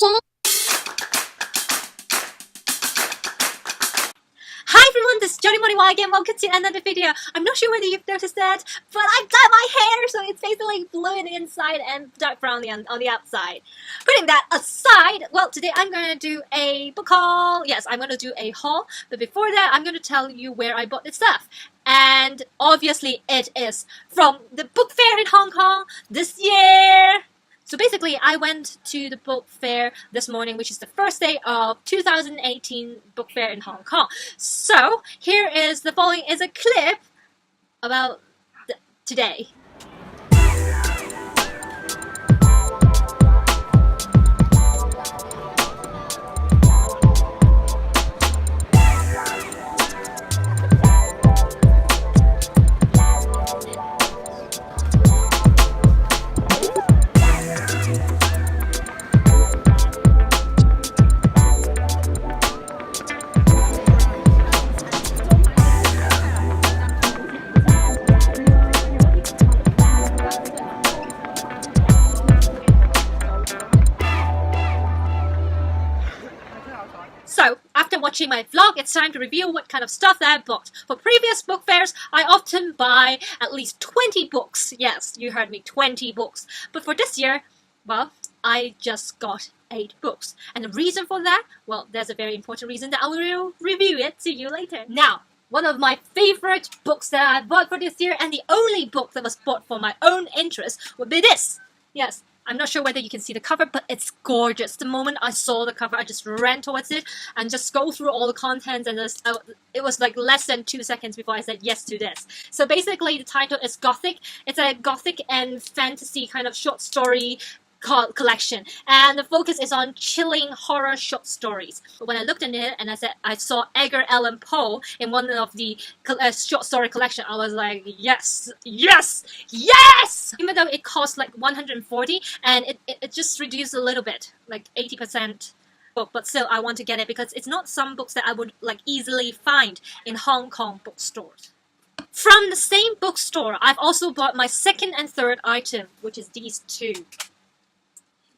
Hi everyone, this is J.M.Wong again. Welcome to another video. I'm not sure whether you've noticed that, but I've dyed my hair, so it's basically blue on the inside and dark brown on the outside. Putting that aside, well, today I'm going to do a book haul. Yes, I'm going to do a haul, but before that, I'm going to tell you where I bought this stuff. And obviously, it is from the book fair in Hong Kong this year. So basically, I went to the book fair this morning, which is the first day of 2018 book fair in Hong Kong. So here is the following is a clip about today. So, after watching my vlog, it's time to review what kind of stuff that I bought. For previous book fairs, I often buy at least 20 books. Yes, you heard me, 20 books. But for this year, well, I just got 8 books. And the reason for that, well, there's a very important reason that I will review it to you later. Now, one of my favorite books that I bought for this year, and the only book that was bought for my own interest, would be this. Yes. I'm not sure whether you can see the cover, but it's gorgeous. The moment I saw the cover, I just ran towards it and just go through all the contents, and it was like less than 2 seconds before I said yes to this. So basically, the title is Gothic. It's a Gothic and fantasy kind of short story collection, and the focus is on chilling horror short stories. But when I looked in it and I saw Edgar Allan Poe in one of the short story collection, I was like, yes, yes, yes! Even though it cost like 140, and it just reduced a little bit, like 80%. But still, I want to get it because it's not some books that I would like easily find in Hong Kong bookstores. From the same bookstore, I've also bought my second and third item, which is these two.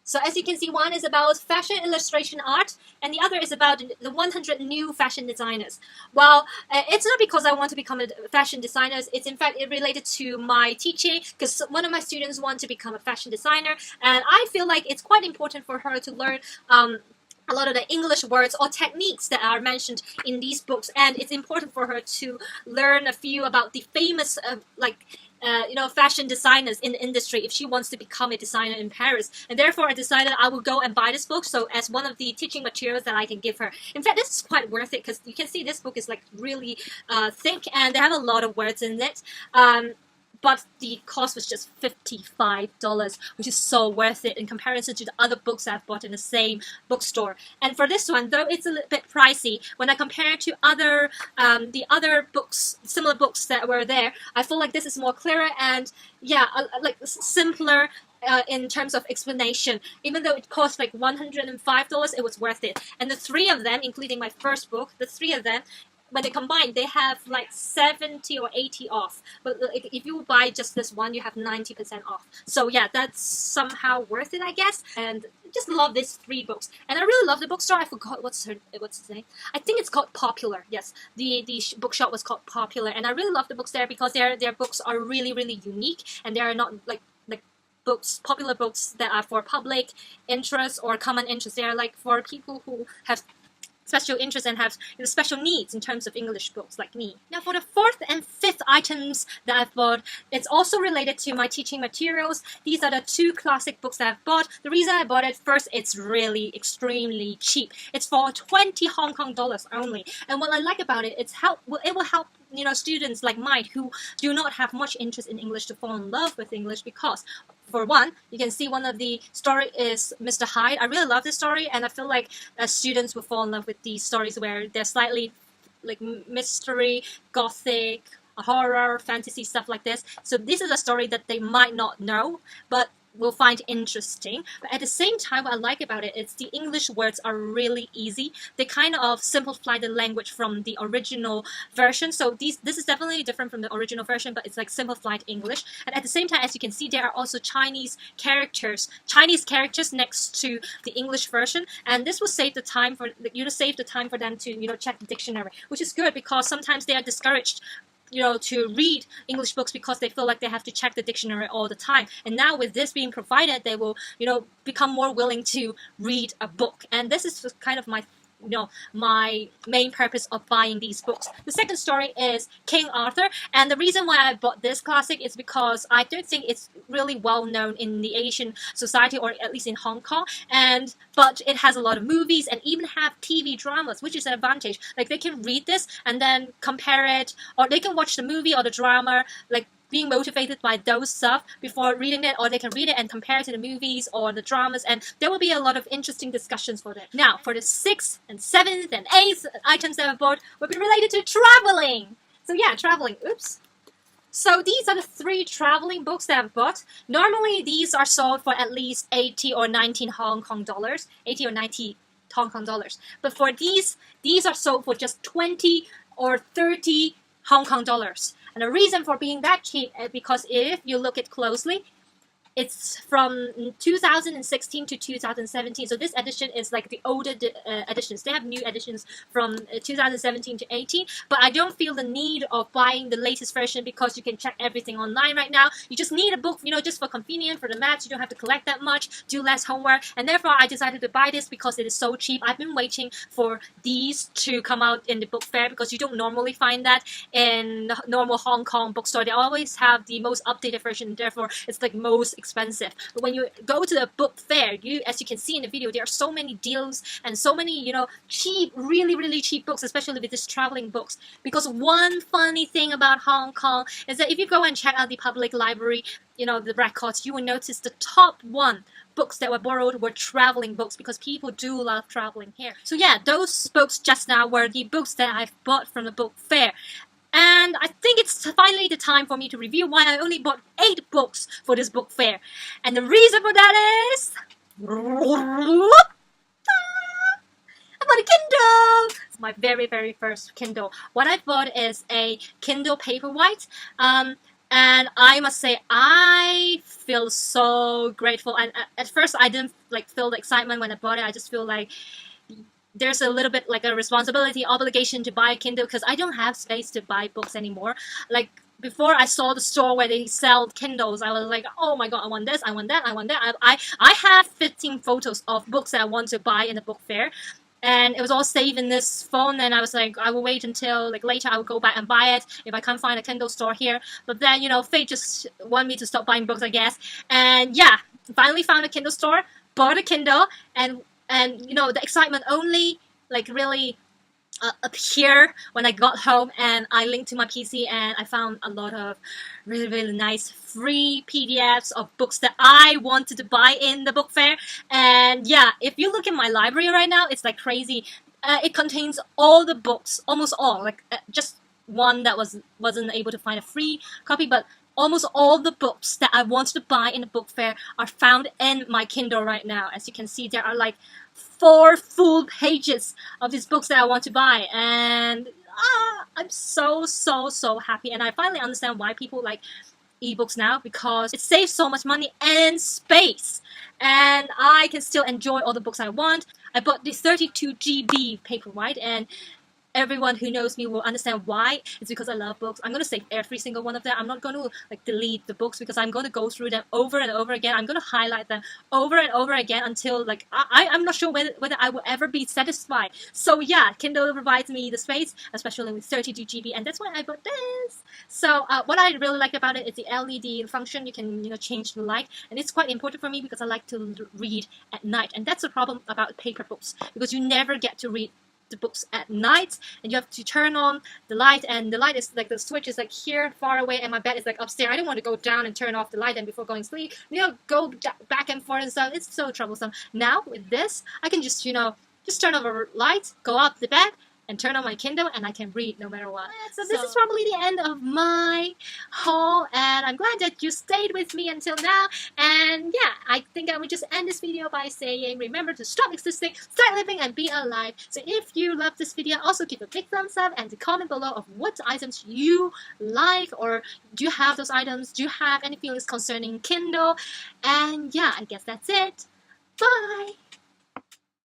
So as you can see, one is about fashion illustration art, and the other is about the 100 new fashion designers. Well, it's not because I want to become a fashion designer. It's in fact related to my teaching, because one of my students wants to become a fashion designer, and I feel like it's quite important for her to learn a lot of the English words or techniques that are mentioned in these books, and it's important for her to learn a few about the famous fashion designers in the industry if she wants to become a designer in Paris. And therefore I decided I will go and buy this book, so as one of the teaching materials that I can give her. In fact, this is quite worth it because you can see this book is like really thick, and they have a lot of words in it. But the cost was just $55, which is so worth it in comparison to the other books I've bought in the same bookstore. And for this one, though it's a little bit pricey, when I compare it to the other books, similar books that were there, I feel like this is more clearer and, yeah, like simpler in terms of explanation. Even though it cost like $105, it was worth it. And the three of them, including my first book, the three of them, when they combine, they have like 70 or 80 off. But if you buy just this one, you have 90% off. So yeah, that's somehow worth it, I guess. And just love these 3 books. And I really love the bookstore. I forgot what's its name. I think it's called Popular. Yes, the bookshop was called Popular. And I really love the books there because their books are really, really unique. And they are not like books, popular books that are for public interest or common interest. They are like for people who have special interests and have special needs in terms of English books like me. Now for the 4th and 5th items that I've bought, it's also related to my teaching materials. These are the 2 classic books that I've bought. The reason I bought it, first, it's really extremely cheap. It's for 20 Hong Kong dollars only. And what I like about it, it will help students like mine who do not have much interest in English to fall in love with English, because for one, you can see one of the story is Mr. Hyde. I really love this story, and I feel like students will fall in love with these stories where they're slightly like mystery, gothic, horror, fantasy, stuff like this. So this is a story that they might not know, but will find interesting. But at the same time, what I like about it is the English words are really easy. They kind of simplify the language from the original version. So this is definitely different from the original version, but it's like simplified English. And at the same time, as you can see, there are also Chinese characters next to the English version, and this will save the time for them to check the dictionary, which is good because sometimes they are discouraged to read English books because they feel like they have to check the dictionary all the time. And now with this being provided, they will, become more willing to read a book. And this is kind of my main purpose of buying these books. The second story is King Arthur, and the reason why I bought this classic is because I don't think it's really well known in the Asian society, or at least in Hong Kong, but it has a lot of movies and even have TV dramas, which is an advantage. Like, they can read this and then compare it, or they can watch the movie or the drama, like being motivated by those stuff before reading it, or they can read it and compare it to the movies or the dramas, and there will be a lot of interesting discussions for that. Now, for the 6th and 7th and 8th items that I bought will be related to traveling. So yeah, traveling. Oops. So these are the 3 traveling books that I've bought. Normally, these are sold for at least 80 or 19 Hong Kong dollars. 80 or 90 Hong Kong dollars. But for these are sold for just 20 or 30 Hong Kong dollars. And the reason for being that cheap is because if you look at closely, it's from 2016 to 2017. So this edition is like the older editions. They have new editions from 2017 to 18. But I don't feel the need of buying the latest version because you can check everything online right now. You just need a book, just for convenience, for the maths. You don't have to collect that much, do less homework. And therefore, I decided to buy this because it is so cheap. I've been waiting for these to come out in the book fair because you don't normally find that in the normal Hong Kong bookstore. They always have the most updated version. Therefore, it's like most expensive. But when you go to the book fair, as you can see in the video, there are so many deals and so many, cheap, really, really cheap books, especially with these traveling books. Because one funny thing about Hong Kong is that if you go and check out the public library, the records, you will notice the top 1 books that were borrowed were traveling books because people do love traveling here. So yeah, those books just now were the books that I've bought from the book fair. And I think it's finally the time for me to review why I only bought 8 books for this book fair. And the reason for that is I bought a Kindle! It's my very, very first Kindle. What I bought is a Kindle Paperwhite. And I must say, I feel so grateful. And at first, I didn't feel the excitement when I bought it. I just feel like there's a little bit like a responsibility, obligation to buy a Kindle because I don't have space to buy books anymore. Like, before I saw the store where they sell Kindles, I was like, oh my god, I want this, I want that, I want that. I have 15 photos of books that I want to buy in the book fair. And it was all saved in this phone, and I was like, I will wait until later I will go back and buy it if I can't find a Kindle store here. But then, fate just wanted me to stop buying books, I guess. And yeah, finally found a Kindle store, bought a Kindle, and the excitement only really appeared when I got home and I linked to my PC and I found a lot of really, really nice free PDFs of books that I wanted to buy in the book fair. And yeah, if you look in my library right now, it's like crazy. It contains all the books, almost all, just one that wasn't able to find a free copy, but almost all the books that I wanted to buy in the book fair are found in my Kindle right now. As you can see, there are 4 full pages of these books that I want to buy. And I'm so, so, so happy. And I finally understand why people like ebooks now, because it saves so much money and space. And I can still enjoy all the books I want. I bought the 32 GB Paperwhite, and everyone who knows me will understand why. It's because I love books. I'm going to save every single one of them. I'm not going to delete the books because I'm going to go through them over and over again. I'm going to highlight them over and over again until I'm not sure whether I will ever be satisfied. So yeah, Kindle provides me the space, especially with 32 GB, and that's why I bought this. So what I really like about it is the LED function. You can change the light, and it's quite important for me because I like to read at night, and that's the problem about paper books, because you never get to read the books at night, and you have to turn on the light, and the light is the switch is here far away, and my bed is upstairs. I don't want to go down and turn off the light and before going to sleep, go back and forth and stuff. It's so troublesome. Now with this, I can just turn off the light, go up the bed, and turn on my Kindle and I can read no matter what. So this is probably the end of my haul, and I'm glad that you stayed with me until now. And yeah, I think I would just end this video by saying, remember to stop existing, start living, and be alive. So if you love this video, also give a big thumbs up and comment below of what items you like, or do you have those items? Do you have any feelings concerning Kindle? And yeah, I guess that's it. Bye!